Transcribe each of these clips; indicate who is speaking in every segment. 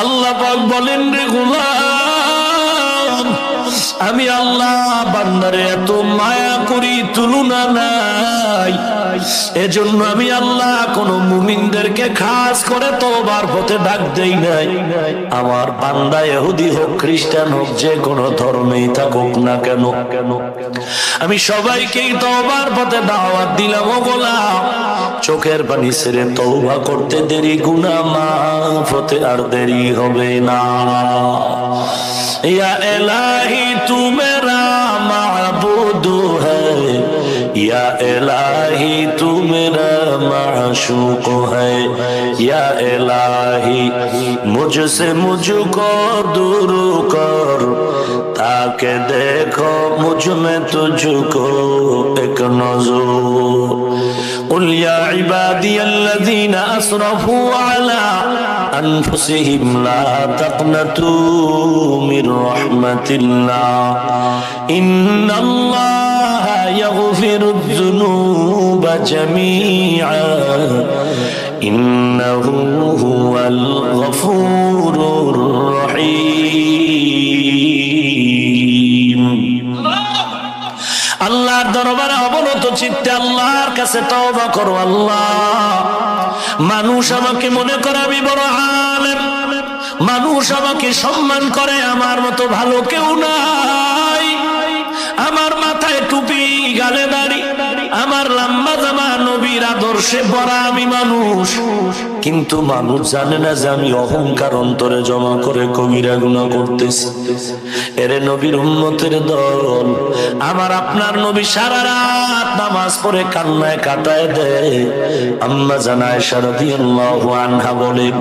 Speaker 1: আল্লাহ পাক বলেন, রে গোলাম, আমি আল্লাহ বান্দারে এত মায়া করি, তুলনা নাই। এজন্য আমি আল্লাহ কোন মুমিনদেরকে খাস করে তওবার পথে ডাক দেই নাই। আমার বান্দা ইহুদি হোক, খ্রিস্টান হোক, যে কোনো ধর্মেই থাকুক না কেন, আমি সবাইকেই তওবার পথে দাওয়াত দিলাম। ও গোলাম, চোখের পানি ছেড়ে তওবা করতে দেরি, গুনাহ মাফ হতে আর দেরি হবে না। या इलाही तू मेरा माबूद है, या इलाही तू मेरा माशूक है, या इलाही मुझसे मुझको दूर कर, ताकि देखो मुझ में तुझको एक नज़र। قل يا عبادي الذين أسرفوا على أنفسهم لا تقنطوا من رحمة الله إن الله يغفر الذنوب جميعا إنه هو الغفور الرحيم। আল্লাহর দরবারে অবনত চিত্তে আল্লাহর কাছে তওবা করো। আল্লাহ, মানুষ আমাকে মনে করে আমি বড় আলেম, মানুষ আমাকে সম্মান করে, আমার মতো ভালো কেউ নাই। আমার মাথায় টুপি, গালে দাড়ি, আমার লম্বা জামা, নবীর আদর্শে ভরা আমি মানুষ, কিন্তু মানুষ জানে না যে আমি অহংকার অন্তরে জমা করে কবিরা গুনাহ করতেছি। এরে নবীর উম্মতের দল, আমার আপনার নবী সারা রাত নামাজ পড়ে কান্নায় কাটায় দেয়। আম্মা জান আয়েশা রাদিয়াল্লাহু আনহা বলেন,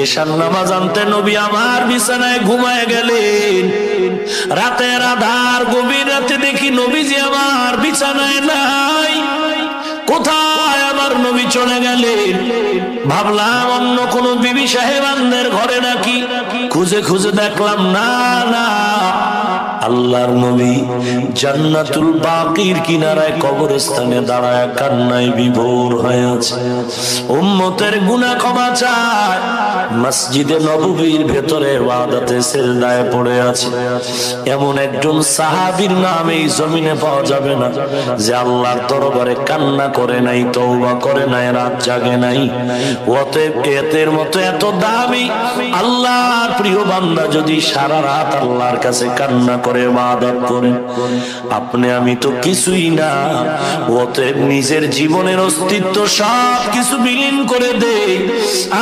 Speaker 1: এশার নামাজ আনতে নবী আমার বিছানায় ঘুমায় গেলেন। রাতের আধার, গভীর রাতে দেখি নবীজি আমার বিছানায় নাই। কোথায় আমার নবী চলে গেলেন? ভাবলাম অন্য কোন বিবি সাহেবানদের ঘরে নাকি, খুঁজে খুঁজে দেখলাম না, না, আল্লাহর নবী জান্নাতুল বাকির কিনারায় কবরস্থানে দাঁড়ায় কান্নায় বিভোর হয়ে আছে। উম্মতের গুনাহ ক্ষমা চায়, মসজিদে নববীর ভেতরে ইবাদতে সিজদায় পড়ে আছে। এমন একজন সাহাবীর নাম এই জমিনে পাওয়া যাবে না যে আল্লাহর দরবারে কান্না করে নাই, তওবা করে নাই, রাত জাগে নাই। অতএব এতের মতো এত দামি আল্লাহর প্রিয় বান্দা যদি সারা রাত আল্লাহর কাছে কান্না করে, ইবাদত করে, আপনি আমি তো কিছুই না। অতএব নিজের জীবনের অস্তিত্ব সব কিছু বিলীন করে দেই।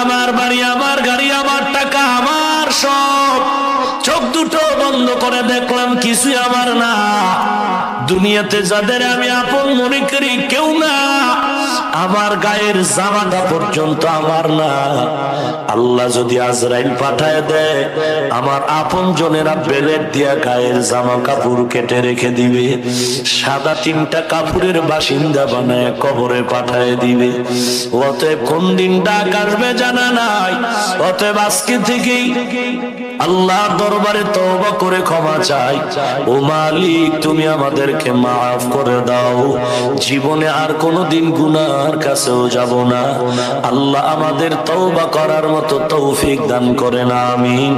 Speaker 1: আমার বাড়ি, আমার গাড়ি, আমার টাকা, আমার সব, চোখ দুটো বন্ধ করে দেখলাম কিছুই আমার না। দুনিয়াতে যাদের আমি আপন মনে করি কেউ না, আমার গায়ের জামাটা পর্যন্ত আমার না। আল্লাহ যদি আজরাইল পাঠায় দেয়, আমার আপন জনেরা বেলেট দিয়া গায়ের জামা কাপড় কেটে রেখে দিবে, সাদা 3টা কাপড়ের বাসিন্দা বানায় কবরে পাঠায় দিবে। অতএব কোন দিন ডাক আসবে জানা নাই। অতএব আজকে থেকেই আল্লাহর দরবারে তওবা করে ক্ষমা চাই। ও মালিক, তুমি আমাদেরকে মাফ করে দাও, জীবনে আর কোনোদিন গুনাহর কাছেও যাব না। আল্লাহ আমাদের তওবা করার মতো তৌফিক দান করেন, আমিন।